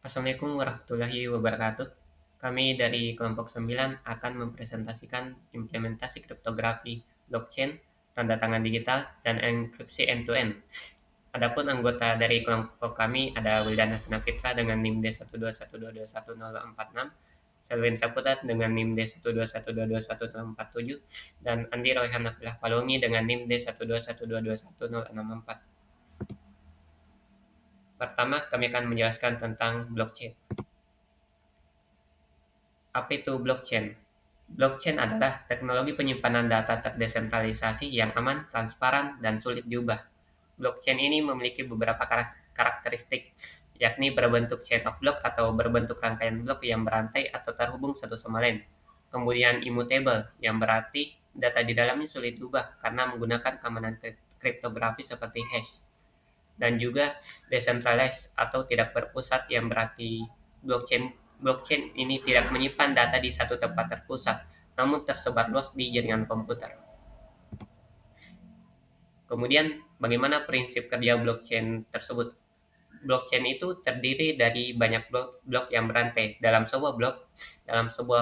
Assalamualaikum warahmatullahi wabarakatuh. Kami dari kelompok 9 akan mempresentasikan implementasi kriptografi blockchain, tanda tangan digital, dan enkripsi end-to-end. Adapun anggota dari kelompok kami ada Wildana Senapitra dengan NIM D121221046, Selwin Saputra dengan NIM D121221047, dan Andi Royhan Nafilah Palongi dengan NIM D121221064. Pertama, kami akan menjelaskan tentang blockchain. Apa itu blockchain? Blockchain adalah teknologi penyimpanan data terdesentralisasi yang aman, transparan, dan sulit diubah. Blockchain ini memiliki beberapa karakteristik, yakni berbentuk chain of block atau berbentuk rangkaian blok yang berantai atau terhubung satu sama lain. Kemudian immutable, yang berarti data di dalamnya sulit diubah karena menggunakan keamanan kriptografi seperti hash. Dan juga decentralized atau tidak berpusat, yang berarti blockchain ini tidak menyimpan data di satu tempat terpusat, namun tersebar luas di jaringan komputer. Kemudian, bagaimana prinsip kerja blockchain tersebut? Blockchain itu terdiri dari banyak blok yang berantai. Dalam sebuah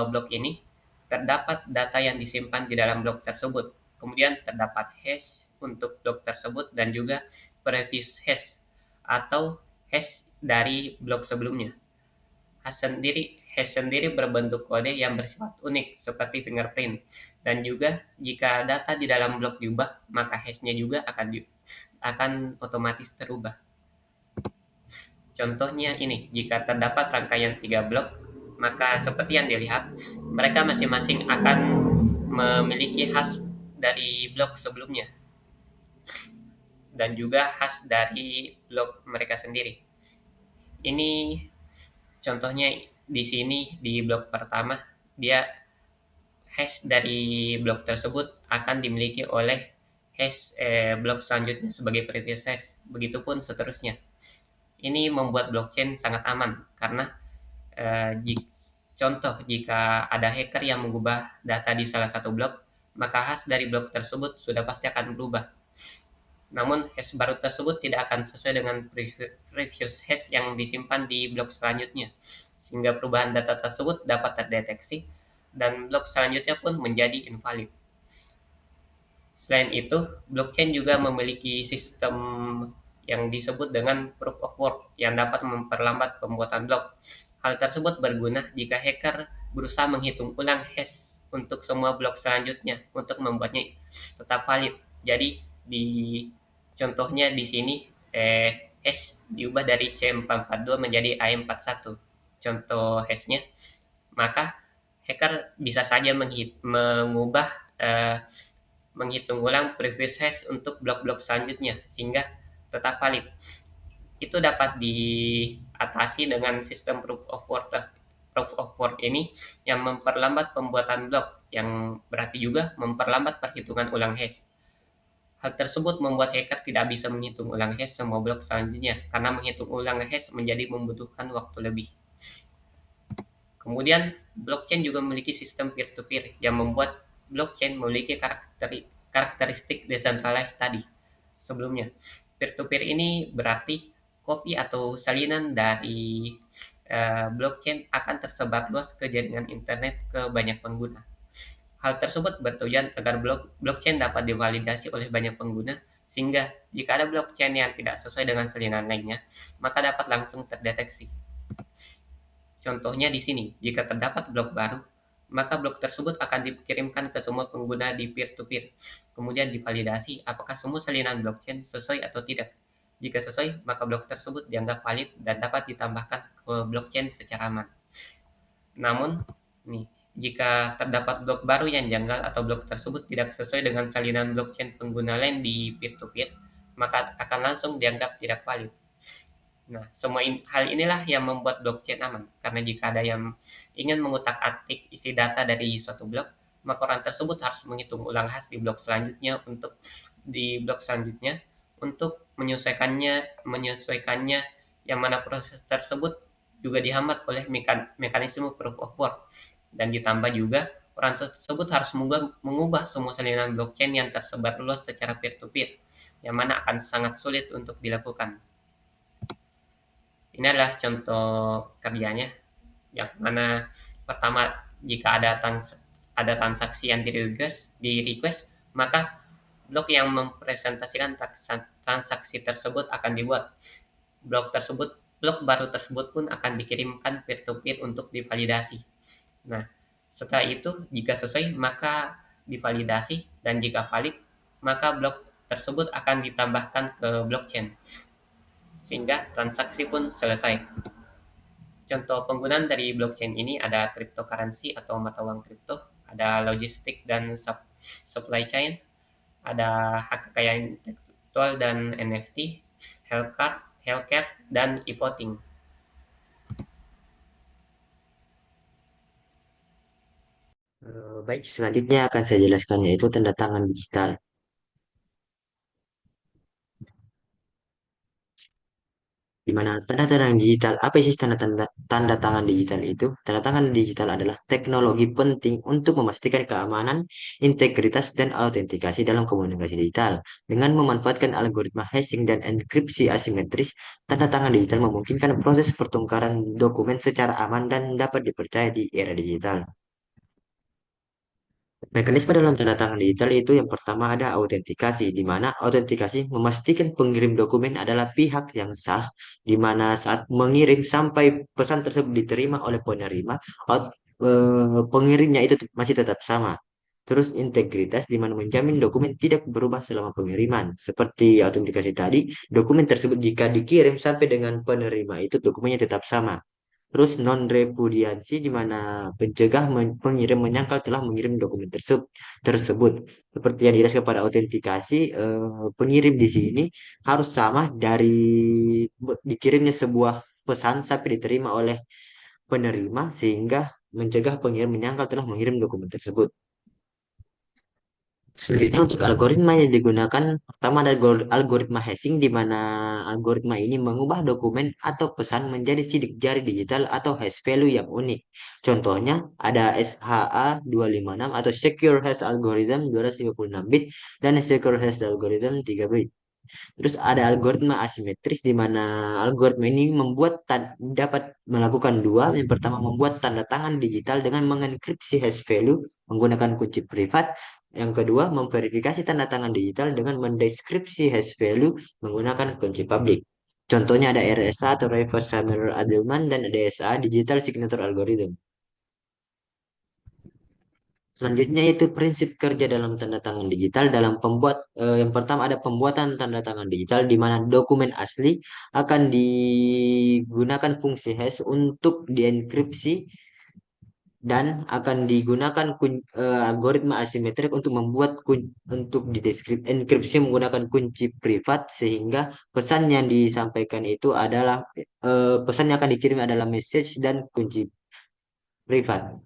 blok ini terdapat data yang disimpan di dalam blok tersebut. Kemudian terdapat hash untuk blok tersebut dan juga previous hash atau hash dari blok sebelumnya. Hash sendiri berbentuk kode yang bersifat unik seperti fingerprint, dan juga jika data di dalam blok diubah, maka hashnya juga akan otomatis terubah. Contohnya ini, jika terdapat rangkaian 3 blok, maka seperti yang dilihat, mereka masing-masing akan memiliki hash dari blok sebelumnya dan juga hash dari blok mereka sendiri. Ini contohnya di sini di blok pertama, dia hash dari blok tersebut akan dimiliki oleh hash blok selanjutnya sebagai previous hash, begitupun seterusnya. Ini membuat blockchain sangat aman karena contoh, jika ada hacker yang mengubah data di salah satu blok, maka hash dari blok tersebut sudah pasti akan berubah. Namun, hash baru tersebut tidak akan sesuai dengan previous hash yang disimpan di blok selanjutnya, sehingga perubahan data tersebut dapat terdeteksi dan blok selanjutnya pun menjadi invalid. Selain itu, blockchain juga memiliki sistem yang disebut dengan proof of work yang dapat memperlambat pembuatan blok. Hal tersebut berguna jika hacker berusaha menghitung ulang hash untuk semua blok selanjutnya untuk membuatnya tetap valid. Jadi di contohnya di sini hash diubah dari C442 menjadi A41. Contoh hashnya, maka hacker bisa saja menghitung ulang previous hash untuk blok-blok selanjutnya sehingga tetap valid. Itu dapat diatasi dengan sistem proof of work ini yang memperlambat pembuatan blok, yang berarti juga memperlambat perhitungan ulang hash. Hal tersebut membuat hacker tidak bisa menghitung ulang hash semua blok selanjutnya karena menghitung ulang hash menjadi membutuhkan waktu lebih. Kemudian, blockchain juga memiliki sistem peer-to-peer yang membuat blockchain memiliki karakteristik decentralized tadi sebelumnya. Peer-to-peer ini berarti kopi atau salinan dari blockchain akan tersebar luas ke jaringan internet ke banyak pengguna. Hal tersebut bertujuan agar blockchain dapat divalidasi oleh banyak pengguna, sehingga jika ada blockchain yang tidak sesuai dengan salinan lainnya, maka dapat langsung terdeteksi. Contohnya di sini, jika terdapat blok baru, maka blok tersebut akan dikirimkan ke semua pengguna di peer-to-peer, kemudian divalidasi apakah semua salinan blockchain sesuai atau tidak. Jika sesuai, maka blok tersebut dianggap valid dan dapat ditambahkan ke blockchain secara aman. Namun, jika terdapat blok baru yang janggal atau blok tersebut tidak sesuai dengan salinan blockchain pengguna lain di peer-to-peer, maka akan langsung dianggap tidak valid. Nah, semua hal inilah yang membuat blockchain aman, karena jika ada yang ingin mengutak-atik isi data dari suatu blok, maka orang tersebut harus menghitung ulang hash di blok selanjutnya untuk menyesuaikannya, yang mana proses tersebut juga dihambat oleh mekanisme proof of work. Dan ditambah juga, orang tersebut harus mengubah semua salinan blockchain yang tersebar luas secara peer-to-peer, yang mana akan sangat sulit untuk dilakukan. Ini adalah contoh kerjanya, yang mana pertama, jika ada transaksi yang di request, maka blok yang mempresentasikan transaksi tersebut akan dibuat. Blok baru tersebut pun akan dikirimkan peer-to-peer untuk divalidasi. Nah, setelah itu jika sesuai maka divalidasi, dan jika valid maka blok tersebut akan ditambahkan ke blockchain sehingga transaksi pun selesai. Contoh penggunaan dari blockchain ini ada cryptocurrency atau mata uang kripto, ada logistik dan supply chain, ada hak kekayaan intelektual dan NFT, healthcare dan e-voting. Baik, selanjutnya akan saya jelaskan yaitu tanda tangan digital. Di mana tanda tangan digital, apa sih tanda tangan digital itu? Tanda tangan digital adalah teknologi penting untuk memastikan keamanan, integritas, dan autentikasi dalam komunikasi digital. Dengan memanfaatkan algoritma hashing dan enkripsi asimetris, tanda tangan digital memungkinkan proses pertukaran dokumen secara aman dan dapat dipercaya di era digital. Mekanisme dalam tanda tangan digital itu yang pertama ada autentikasi, di mana autentikasi memastikan pengirim dokumen adalah pihak yang sah, di mana saat mengirim sampai pesan tersebut diterima oleh penerima, pengirimnya itu masih tetap sama. Terus integritas, di mana menjamin dokumen tidak berubah selama pengiriman. Seperti autentikasi tadi, dokumen tersebut jika dikirim sampai dengan penerima itu dokumennya tetap sama. Terus non repudiansi di mana pencegah pengirim menyangkal telah mengirim dokumen tersebut. Seperti yang dijelaskan pada autentikasi, pengirim di sini harus sama dari dikirimnya sebuah pesan sampai diterima oleh penerima sehingga mencegah pengirim menyangkal telah mengirim dokumen tersebut. Selanjutnya untuk algoritma yang digunakan, pertama ada algoritma hashing di mana algoritma ini mengubah dokumen atau pesan menjadi sidik jari digital atau hash value yang unik. Contohnya ada SHA-256 atau Secure Hash Algorithm 256 bit dan Secure Hash Algorithm 3 bit. Terus ada algoritma asimetris di mana algoritma ini dapat melakukan dua. Yang pertama membuat tanda tangan digital dengan mengenkripsi hash value menggunakan kunci privat. Yang kedua memverifikasi tanda tangan digital dengan mendeskripsi hash value menggunakan kunci publik. Contohnya ada RSA atau Reverse Summary Addressing dan DSA Digital Signature Algorithm. Selanjutnya itu prinsip kerja dalam tanda tangan digital yang pertama ada pembuatan tanda tangan digital di mana dokumen asli akan digunakan fungsi hash untuk dienkripsi dan akan digunakan algoritma asimetrik untuk untuk enkripsi menggunakan kunci privat sehingga pesan yang disampaikan itu adalah pesan yang akan dikirim adalah message dan kunci privat.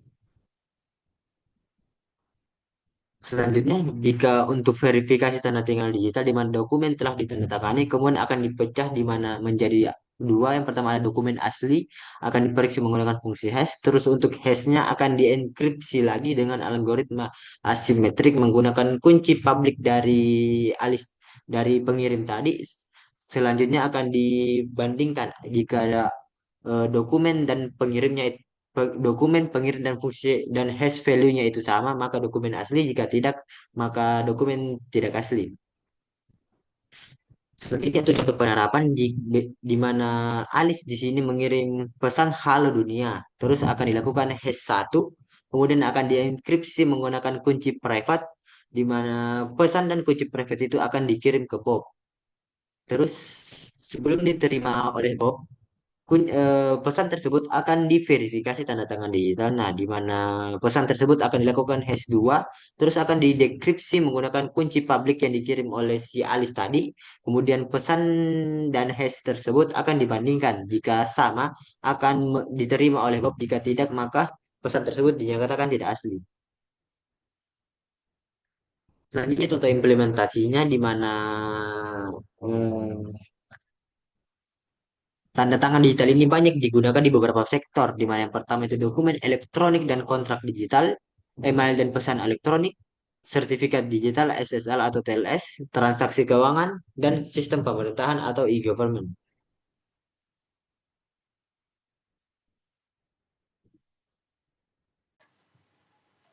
Selanjutnya, jika untuk verifikasi tanda tangan digital di mana dokumen telah ditandatangani, kemudian akan dipecah di mana menjadi dua. Yang pertama ada dokumen asli, akan diperiksa menggunakan fungsi hash. Terus untuk hashnya akan dienkripsi lagi dengan algoritma asimetrik menggunakan kunci publik dari pengirim tadi. Selanjutnya akan dibandingkan jika ada dokumen dan dokumen pengirim dan fungsi dan hash value-nya itu sama, maka dokumen asli. Jika tidak, maka dokumen tidak asli. Selanjutnya itu contoh penerapan di mana Alice di sini mengirim pesan halo dunia, terus akan dilakukan hash satu, kemudian akan dienkripsi menggunakan kunci private, di mana pesan dan kunci private itu akan dikirim ke Bob. Terus sebelum diterima oleh Bob, pesan tersebut akan diverifikasi tanda tangan digital. Nah, di mana pesan tersebut akan dilakukan hash 2, terus akan didekripsi menggunakan kunci publik yang dikirim oleh si Alice tadi. Kemudian pesan dan hash tersebut akan dibandingkan. Jika sama, akan diterima oleh Bob. Jika tidak, maka pesan tersebut dinyatakan tidak asli. Selanjutnya contoh implementasinya di mana eh, tanda tangan digital ini banyak digunakan di beberapa sektor, di mana yang pertama itu dokumen elektronik dan kontrak digital, email dan pesan elektronik, sertifikat digital SSL atau TLS, transaksi keuangan, dan sistem pemerintahan atau e-government.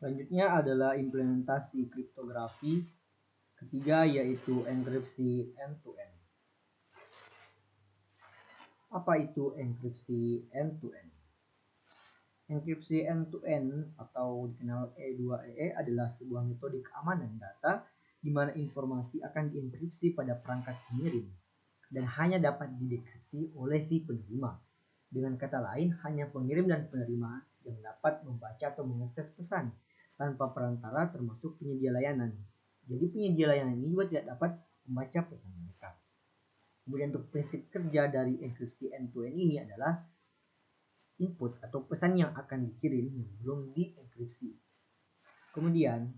Selanjutnya adalah implementasi kriptografi ketiga, yaitu enkripsi end-to-end. Apa itu enkripsi end-to-end? Enkripsi end-to-end atau dikenal E2EE adalah sebuah metode keamanan data di mana informasi akan dienkripsi pada perangkat pengirim dan hanya dapat didekripsi oleh si penerima. Dengan kata lain, hanya pengirim dan penerima yang dapat membaca atau mengakses pesan tanpa perantara termasuk penyedia layanan. Jadi penyedia layanan ini juga tidak dapat membaca pesan mereka. Kemudian untuk prinsip kerja dari enkripsi end-to-end ini adalah input atau pesan yang akan dikirim yang belum dienkripsi. Kemudian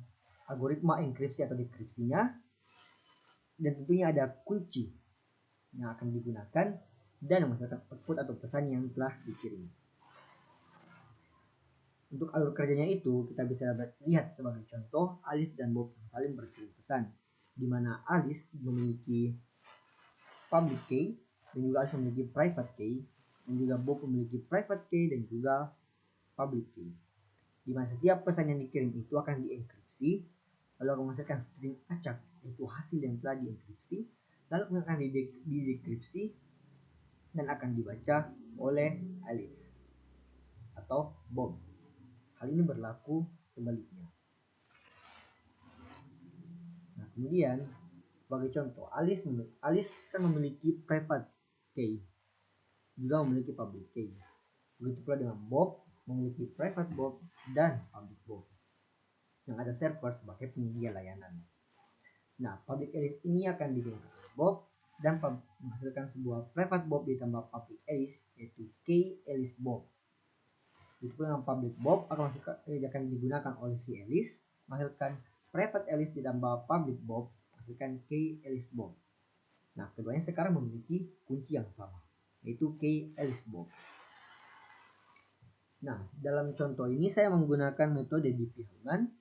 algoritma enkripsi atau dekripsinya, dan tentunya ada kunci yang akan digunakan dan menghasilkan output atau pesan yang telah dikirim. Untuk alur kerjanya itu kita bisa lihat sebagai contoh Alice dan Bob yang saling berkirim pesan, di mana Alice memiliki public key dan juga Alice memiliki private key, dan juga Bob memiliki private key dan juga public key. Di mana setiap pesan yang dikirim itu akan dienkripsi, lalu akan menghasilkan string acak, yaitu hasil yang telah dienkripsi, lalu akan didekripsi dan akan dibaca oleh Alice atau Bob. Hal ini berlaku sebaliknya. Nah, kemudian sebagai contoh, Alice kan memiliki private key, juga memiliki public key. Begitu pula dengan Bob, memiliki private Bob dan public Bob, yang ada server sebagai penyedia layanan. Nah, public Alice ini akan digunakan oleh Bob dan menghasilkan sebuah private Bob ditambah public Alice, yaitu K Alice Bob. Itu dengan public Bob akan digunakan oleh si Alice, menghasilkan private Alice ditambah public Bob, menghasilkan K Alice Bob. Nah, keduanya sekarang memiliki kunci yang sama, yaitu K Alice Bob. Nah, dalam contoh ini saya menggunakan metode Diffie-Hellman.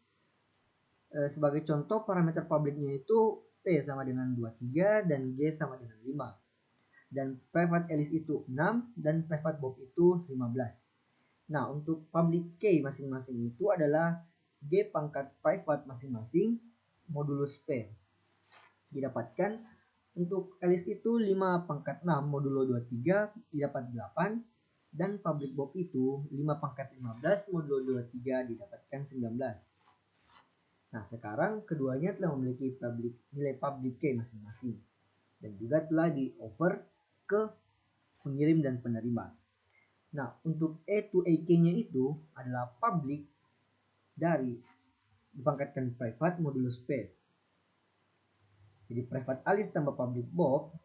Sebagai contoh, parameter publicnya itu P sama dengan 23 dan G sama dengan 5. Dan private Alice itu 6 dan private Bob itu 15. Nah, untuk public key masing-masing itu adalah G pangkat private masing-masing modulus P. Didapatkan untuk Alice itu 5 pangkat 6 modulo 23 didapat 8, dan public Bob itu 5 pangkat 15 modulo 23 didapatkan 19. Nah, sekarang keduanya telah memiliki nilai public key masing-masing dan juga telah di-over ke pengirim dan penerima. Nah, untuk A to A key-nya itu adalah public dari dipangkatkan private modulus P. Jadi private Alice tambah public Bob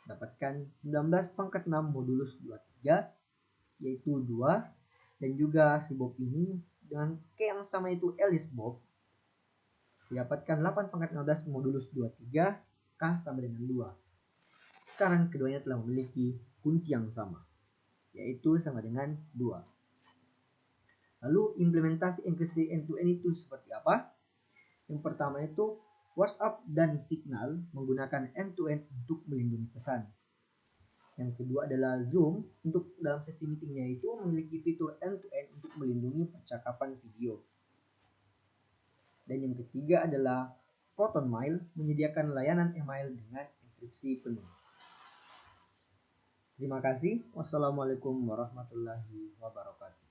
dapatkan 19 pangkat 6 modulus 23, yaitu 2, dan juga si Bob ini dengan key yang sama itu Alice Bob didapatkan 8 pangkat 16 modulus 23, K sama dengan 2. Sekarang keduanya telah memiliki kunci yang sama, yaitu sama dengan 2. Lalu implementasi enkripsi end-to-end itu seperti apa? Yang pertama itu WhatsApp dan Signal menggunakan end-to-end untuk melindungi pesan. Yang kedua adalah Zoom untuk dalam sesi meetingnya itu memiliki fitur end-to-end untuk melindungi percakapan video. Dan yang ketiga adalah ProtonMail menyediakan layanan email dengan enkripsi penuh. Terima kasih. Wassalamualaikum warahmatullahi wabarakatuh.